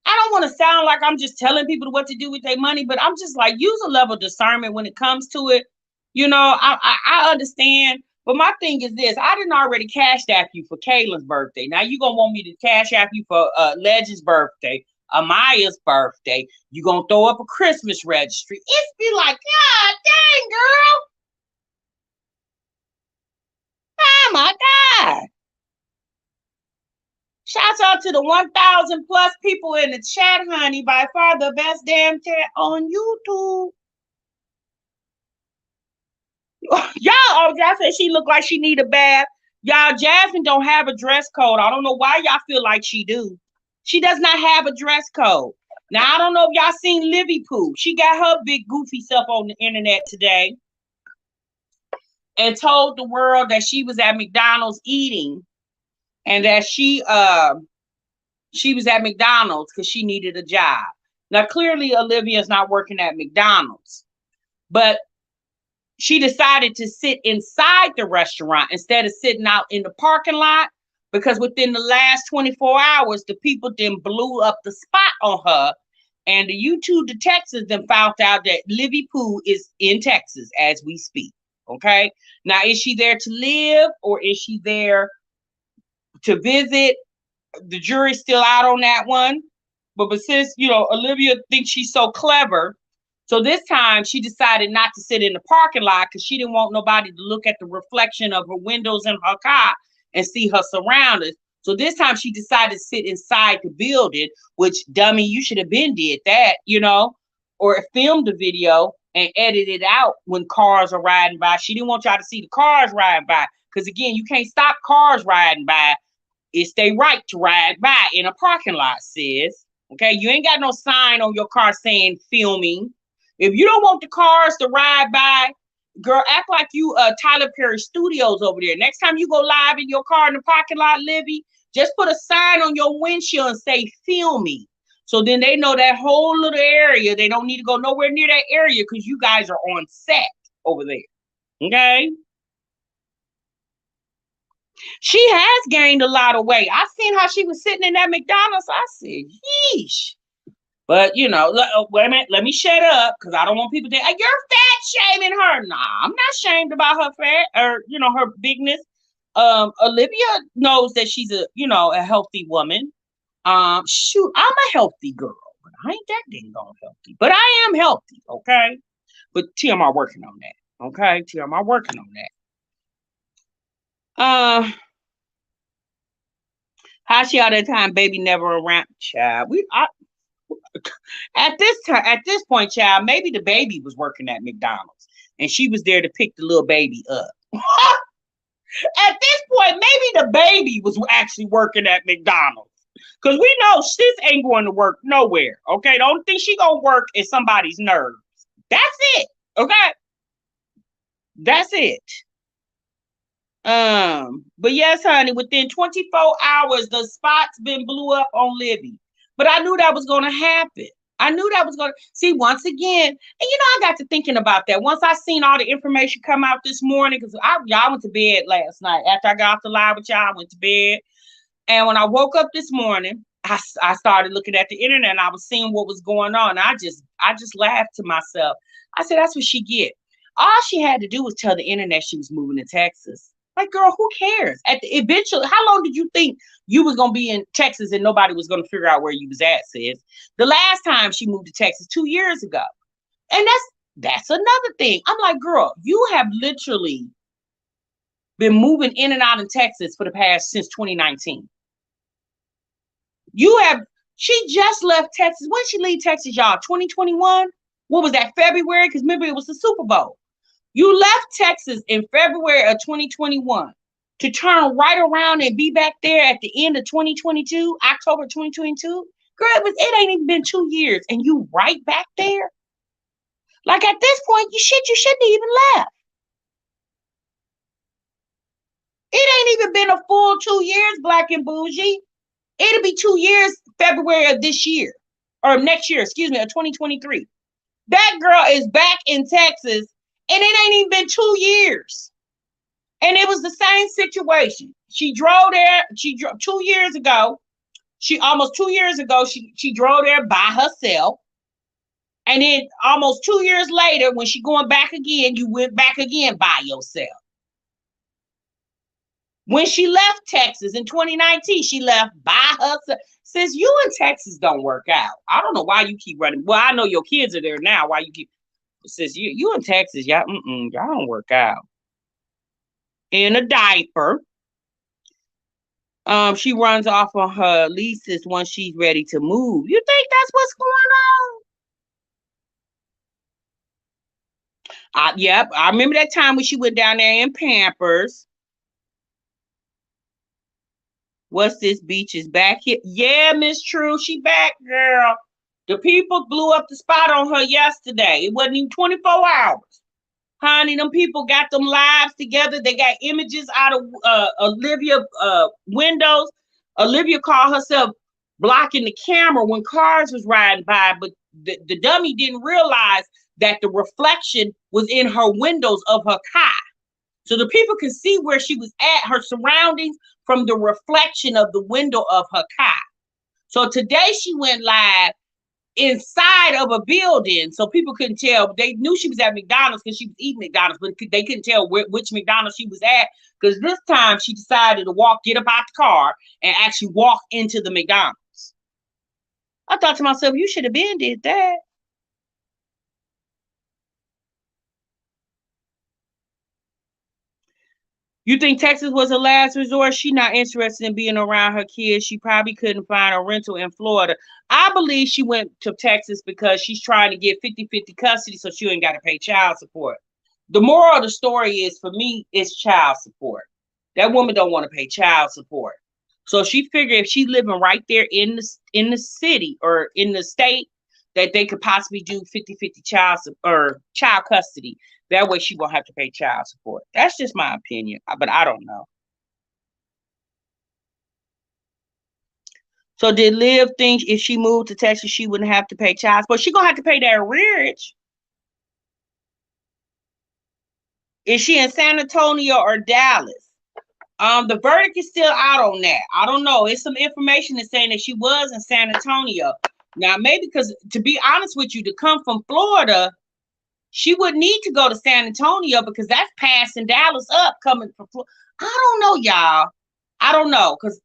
I don't want to sound like I'm just telling people what to do with their money, but I'm just like, use a level of discernment when it comes to it. You know, I understand. But my thing is this. I didn't already cash app you for Kaylin's birthday. Now you're going to want me to cash app you for Legend's birthday, Amaya's birthday. You're going to throw up a Christmas registry. It's be like, God dang, girl. Oh, my God. Shouts out to the 1,000 plus people in the chat, honey. By far the best damn chat on YouTube. Y'all, y'all said she looked like she need a bath. Y'all, Jasmine don't have a dress code. I don't know why y'all feel like she do. She does not have a dress code. Now, I don't know if y'all seen Libby Poo. She got her big goofy self on the internet today and told the world that she was at McDonald's eating and that she was at McDonald's because she needed a job. Now, clearly, Olivia's not working at McDonald's, but she decided to sit inside the restaurant instead of sitting out in the parking lot because within the last 24 hours, the people then blew up the spot on her. And the YouTube detectives then found out that Libby Poo is in Texas as we speak. Okay. Now, is she there to live or is she there to visit? The jury's still out on that one. But since, Olivia thinks she's so clever, so this time she decided not to sit in the parking lot because she didn't want nobody to look at the reflection of her windows in her car and see her surroundings. So this time she decided to sit inside the building, which, dummy, you should have been did that, or filmed the video and edited it out when cars are riding by. She didn't want y'all to see the cars riding by because, again, you can't stop cars riding by. It's their right to ride by in a parking lot, sis. Okay, you ain't got no sign on your car saying filming. If you don't want the cars to ride by, girl, act like you Tyler Perry Studios over there. Next time you go live in your car in the parking lot, Libby, just put a sign on your windshield and say filming. So then they know that whole little area. They don't need to go nowhere near that area because you guys are on set over there. Okay? She has gained a lot of weight. I seen how she was sitting in that McDonald's. I said, yeesh. But, wait a minute, let me shut up because I don't want people to say, you're fat shaming her. Nah, I'm not shamed about her fat or, her bigness. Olivia knows that she's a healthy woman. Shoot, I'm a healthy girl. I ain't that dang gone healthy, but I am healthy, okay? But TMR working on that, okay? TMR working on that. How she all that time, baby never around, child. At this point, child, maybe the baby was working at McDonald's and she was there to pick the little baby up. At this point, maybe the baby was actually working at McDonald's. Because we know sis ain't going to work nowhere. Okay. The only thing she gonna work is somebody's nerves. That's it. Okay. That's it. But yes, honey, within 24 hours, the spots been blew up on Libby. But I knew that was gonna happen. I knew that was gonna see once again, and I got to thinking about that. Once I seen all the information come out this morning, because y'all went to bed last night. After I got off the live with y'all, I went to bed. And when I woke up this morning, I started looking at the internet and I was seeing what was going on. I just laughed to myself. I said, that's what she get. All she had to do was tell the internet she was moving to Texas. Like, girl, who cares? Eventually, how long did you think you was gonna be in Texas and nobody was gonna figure out where you was at, sis? The last time she moved to Texas 2 years ago. And that's another thing. I'm like, girl, you have literally been moving in and out of Texas for the past since 2019. She just left Texas. When did she leave Texas, y'all? 2021? What was that, February? Because remember, it was the Super Bowl. You left Texas in February of 2021 to turn right around and be back there at the end of 2022, October 2022. Girl, it ain't even been 2 years and you right back there. Like at this point, you shouldn't even left. It ain't even been a full 2 years, Black and Bougie. It'll be 2 years, February of this year, or next year, excuse me, of 2023. That girl is back in Texas, and it ain't even been 2 years. And it was the same situation. She drove there. 2 years ago. Almost 2 years ago, she drove there by herself. And then almost 2 years later, when she going back again, you went back again by yourself. When she left Texas in 2019, she left by herself. Since you in Texas don't work out, I don't know why you keep running. Well, I know your kids are there now. Why you keep? Since you in Texas, y'all don't work out. In a diaper. She runs off on her leases once she's ready to move. You think that's what's going on? Yep, I remember that time when she went down there in Pampers. What's this beach is back here? Yeah, Miss True, she back, girl. The people blew up the spot on her yesterday. It wasn't even 24 hours. Honey, them people got them lives together. They got images out of Olivia windows. Olivia called herself blocking the camera when cars was riding by, but the dummy didn't realize that the reflection was in her windows of her car. So the people can see where she was at, her surroundings, from the reflection of the window of her car. So today she went live inside of a building, so people couldn't tell. They knew she was at McDonald's because she was eating McDonald's, but they couldn't tell which McDonald's she was at, because this time she decided to get up out the car and actually walk into the McDonald's. I thought to myself, you should have been did that. You think Texas was a last resort? She not interested in being around her kids. She probably couldn't find a rental in Florida. I believe she went to Texas because she's trying to get 50-50 custody so she ain't got to pay child support. The moral of the story is, for me, it's child support. That woman don't want to pay child support. So she figured if she's living right there in the city or in the state, that they could possibly do 50-50 child custody. That way she won't have to pay child support. That's just my opinion, but I don't know. So did Liv think if she moved to Texas, she wouldn't have to pay child support? She's going to have to pay that arrearage. Is she in San Antonio or Dallas? The verdict is still out on that. I don't know. It's some information that's saying that she was in San Antonio. Now, maybe because, to be honest with you, to come from Florida, she would need to go to San Antonio because that's passing Dallas up coming from Florida. I don't know, y'all. I don't know, because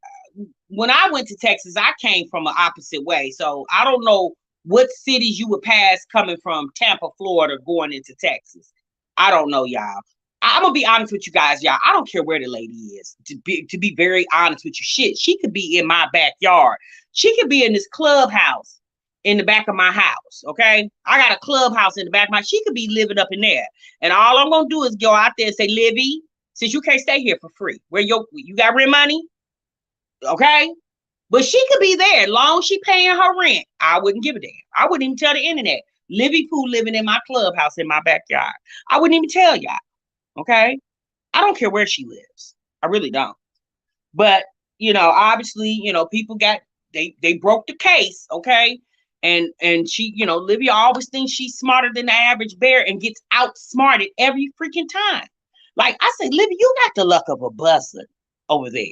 when I went to Texas, I came from an opposite way. So I don't know what cities you would pass coming from Tampa, Florida, going into Texas. I don't know, y'all. I'm gonna be honest with you guys, y'all. I don't care where the lady is. To be very honest with you, shit, she could be in my backyard. She could be in this clubhouse in the back of my house. Okay, I got a clubhouse in the back of my. She could be living up in there, and all I'm gonna do is go out there and say, Libby, since you can't stay here for free, where you got rent money, okay? But she could be there, long as she paying her rent. I wouldn't give a damn. I wouldn't even tell the internet. Libby Pooh living in my clubhouse in my backyard. I wouldn't even tell y'all. Okay, I don't care where she lives. I really don't. But obviously, people got they broke the case. Okay, and she, Libby always thinks she's smarter than the average bear and gets outsmarted every freaking time. Like I say, Libby, you got the luck of a buzzard over there.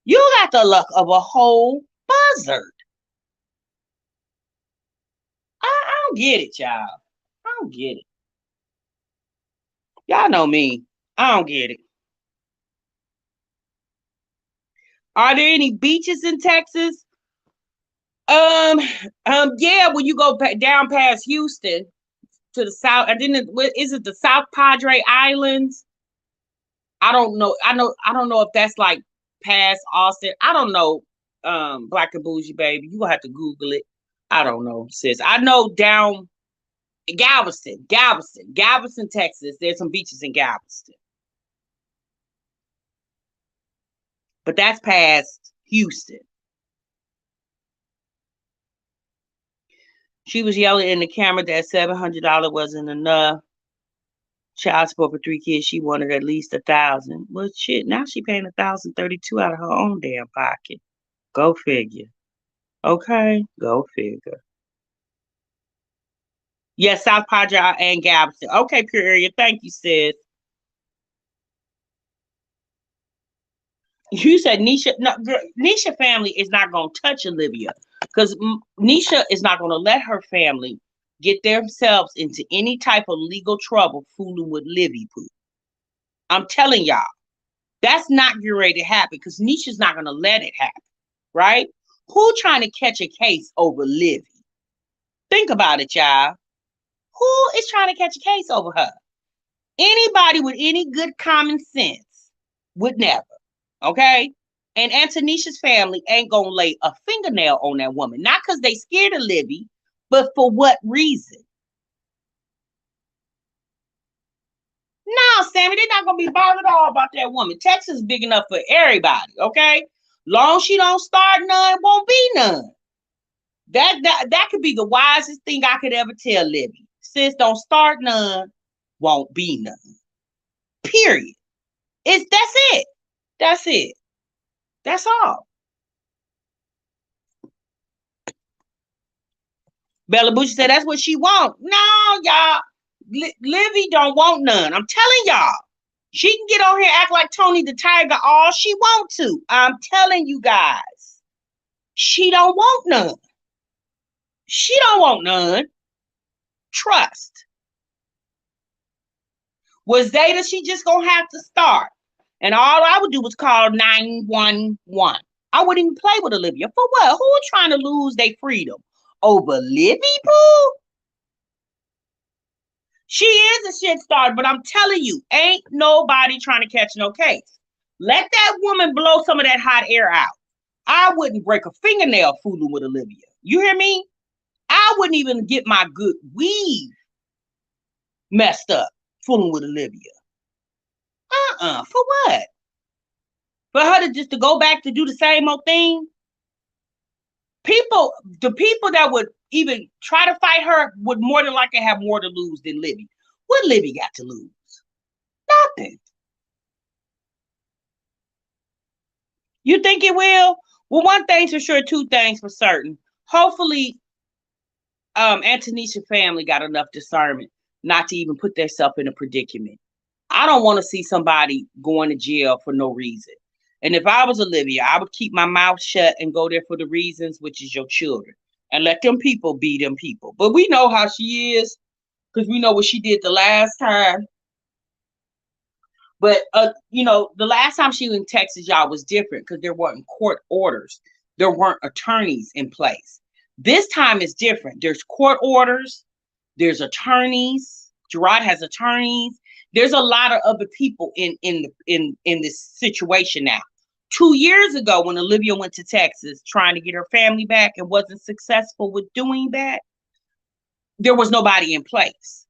You got the luck of a whole buzzard. I don't get it, y'all. I don't get it. Y'all know me. I don't get it. Are there any beaches in Texas? Yeah, when you go down past Houston to the south, I didn't. Is it the South Padre Islands? I don't know. I don't know if that's like past Austin. I don't know. Black and Bougie, baby, you gonna have to Google it. I don't know, sis. I know down Galveston, Texas. There's some beaches in Galveston, but that's past Houston. She was yelling in the camera that $700 wasn't enough. Child support for 3 kids. She wanted at least 1,000. Well, shit. Now she paying 1,032 out of her own damn pocket. Go figure. Okay, go figure. Yes, South Padre and Galveston. Okay, pure area. Thank you, sis. You said Nisha. No, Nisha family is not going to touch Olivia because Nisha is not going to let her family get themselves into any type of legal trouble fooling with Libby Pooh. I'm telling y'all, that's not getting ready to happen because Nisha's not going to let it happen, right? Who trying to catch a case over Libby? Think about it, y'all. Who is trying to catch a case over her? Anybody with any good common sense would never, okay? And Antonisha's family ain't gonna lay a fingernail on that woman. Not because they scared of Libby, but for what reason? No, Sammy, they're not gonna be bothered at all about that woman. Texas is big enough for everybody, okay? Long as she don't start none, won't be none. That could be the wisest thing I could ever tell Libby. Sis, don't start none, won't be none. Period. That's it. That's it. That's all. Bella Bucci said that's what she want. No, y'all. Livy don't want none. I'm telling y'all. She can get on here act like Tony the Tiger all she want to. I'm telling you guys. She don't want none. She don't want none. Trust. Was Zeta, she just gonna have to start. And all I would do was call 911. I wouldn't even play with Olivia. For what? Who trying to lose their freedom? Over Libby Pooh? She is a shit starter, but I'm telling you, ain't nobody trying to catch no case. Let that woman blow some of that hot air out. I wouldn't break a fingernail fooling with Olivia. You hear me? I wouldn't even get my good weave messed up fooling with Olivia. For what? For her to just to go back to do the same old thing? The people that would even try to fight her would more than likely have more to lose than Libby. What Libby got to lose? Nothing. You think it will? Well, one thing's for sure, two things for certain. Hopefully, Antonisha family got enough discernment not to even put themselves in a predicament. I don't want to see somebody going to jail for no reason. And if I was Olivia, I would keep my mouth shut and go there for the reasons, which is your children. And let them people be them people. But we know how she is, because we know what she did the last time. But, the last time she was in Texas, y'all, was different because there weren't court orders. There weren't attorneys in place. This time is different. There's court orders. There's attorneys. Gerard has attorneys. There's a lot of other people in this situation now. 2 years ago, when Olivia went to Texas trying to get her family back and wasn't successful with doing that, there was nobody in place.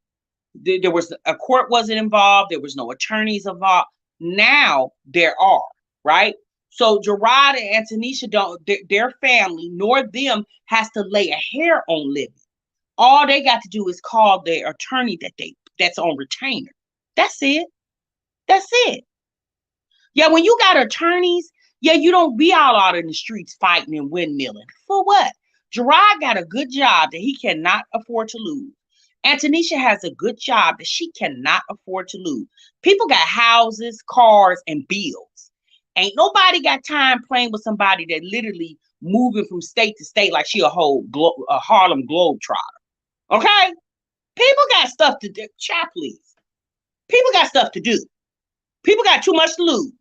There was a court wasn't involved. There was no attorneys involved. Now there are, right? So Gerard and Antonisha don't, their family nor them has to lay a hair on Libby. All they got to do is call their attorney that's on retainer. That's it. That's it. Yeah, when you got attorneys, yeah, you don't be all out in the streets fighting and windmilling. For what? Gerard got a good job that he cannot afford to lose. Antonisha has a good job that she cannot afford to lose. People got houses, cars, and bills. Ain't nobody got time playing with somebody that literally moving from state to state like she a Harlem Globetrotter. Okay? People got stuff to do. Child, please. People got stuff to do. People got too much to lose.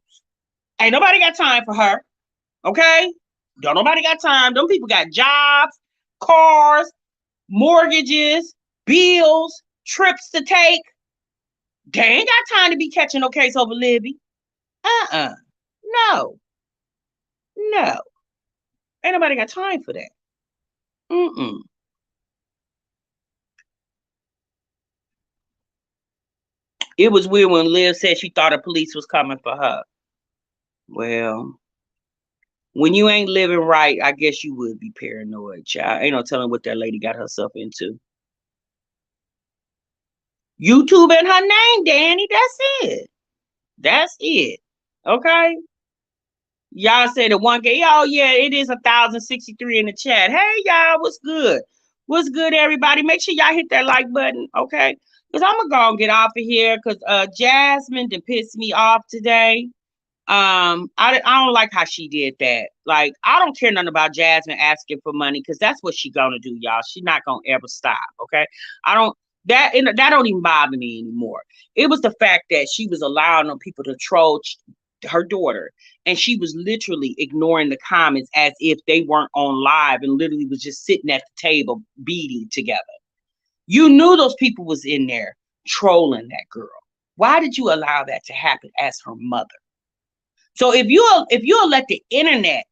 Ain't nobody got time for her. Okay? Don't nobody got time. Them people got jobs, cars, mortgages, bills, trips to take. They ain't got time to be catching no case over Libby. No. No. Ain't nobody got time for that. It was weird when Liv said she thought the police was coming for her. Well, when you ain't living right, I guess you would be paranoid, child. Ain't no telling what that lady got herself into. YouTube and her name, Danny. That's it. That's it. Okay? Y'all say the one guy, oh yeah, it is 1,063 in the chat. Hey y'all, what's good? What's good, everybody? Make sure y'all hit that like button, okay? Because I'm gonna go and get off of here because Jasmine done pissed me off today. I don't like how she did that. Like, I don't care nothing about Jasmine asking for money because that's what she gonna do, y'all. She's not gonna ever stop, okay? That don't even bother me anymore. It was the fact that she was allowing people to troll her daughter, and she was literally ignoring the comments as if they weren't on live and literally was just sitting at the table beating together. You knew those people was in there trolling that girl. Why did you allow that to happen as her mother? So if you'll let the internet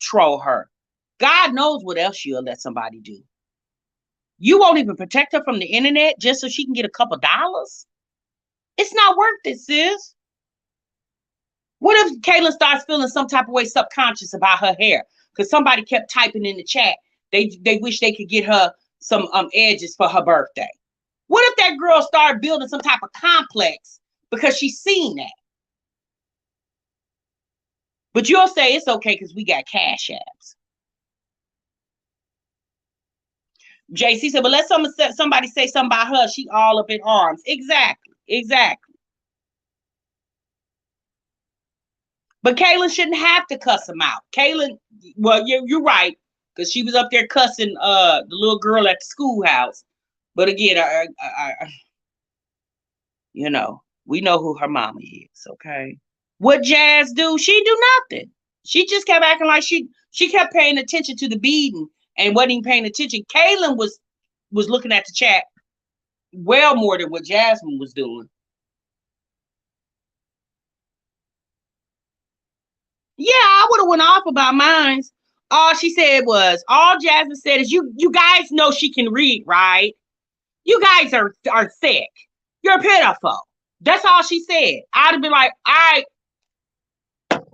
troll her, God knows what else you'll let somebody do. You won't even protect her from the internet just so she can get a couple dollars? It's not worth it, sis. What if Kaylin starts feeling some type of way subconscious about her hair? Because somebody kept typing in the chat, they wish they could get her some edges for her birthday. What if that girl started building some type of complex because she's seen that? But you'll say it's okay because we got cash apps. JC said, but let somebody say something about her. She all up in arms. Exactly. But Kaylin shouldn't have to cuss him out. Kaylin, well, you're right, because she was up there cussing the little girl at the schoolhouse. But again, we know who her mama is, okay? What Jazz do? She do nothing. She just kept acting like she kept paying attention to the beating and wasn't even paying attention. Kaylin was looking at the chat well more than what Jasmine was doing. Yeah, I would have went off about mine. All she said was, all Jasmine said is, you guys know she can read, right? You guys are sick. You're pitiful. That's all she said. I'd have been like, all right,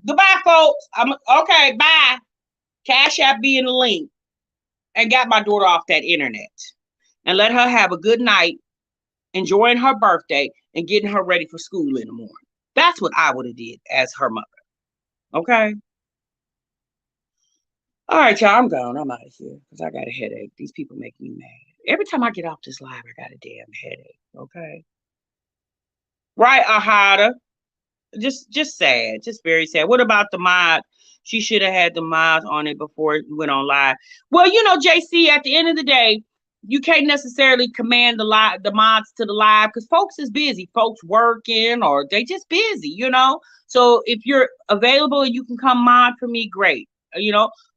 goodbye, folks. Okay, bye. Cash App be in the link. And got my daughter off that internet. And let her have a good night, enjoying her birthday, and getting her ready for school in the morning. That's what I would have did as her mother. Okay? All right, y'all, I'm gone. I'm out of here because I got a headache. These people make me mad. Every time I get off this live, I got a damn headache. Okay? Right, Ahada? Just sad. Just very sad. What about the mod? She should have had the mods on it before it went on live. Well, JC, at the end of the day, you can't necessarily command the mods to the live because folks is busy. Folks working or they just busy, So if you're available and you can come mod for me, great.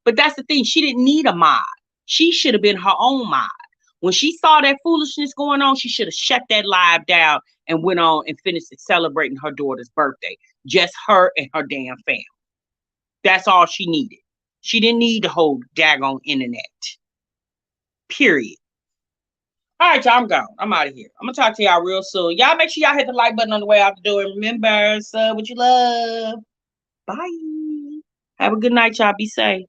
But that's the thing. She didn't need a mod. She should have been her own mod. When she saw that foolishness going on, she should have shut that live down and went on and finished celebrating her daughter's birthday. Just her and her damn family. That's all she needed. She didn't need the whole daggone internet. Period. All right, y'all, I'm gone. I'm out of here. I'm going to talk to y'all real soon. Y'all make sure y'all hit the like button on the way out the door. And remember, sub what you love. Bye. Have a good night, y'all. Be safe.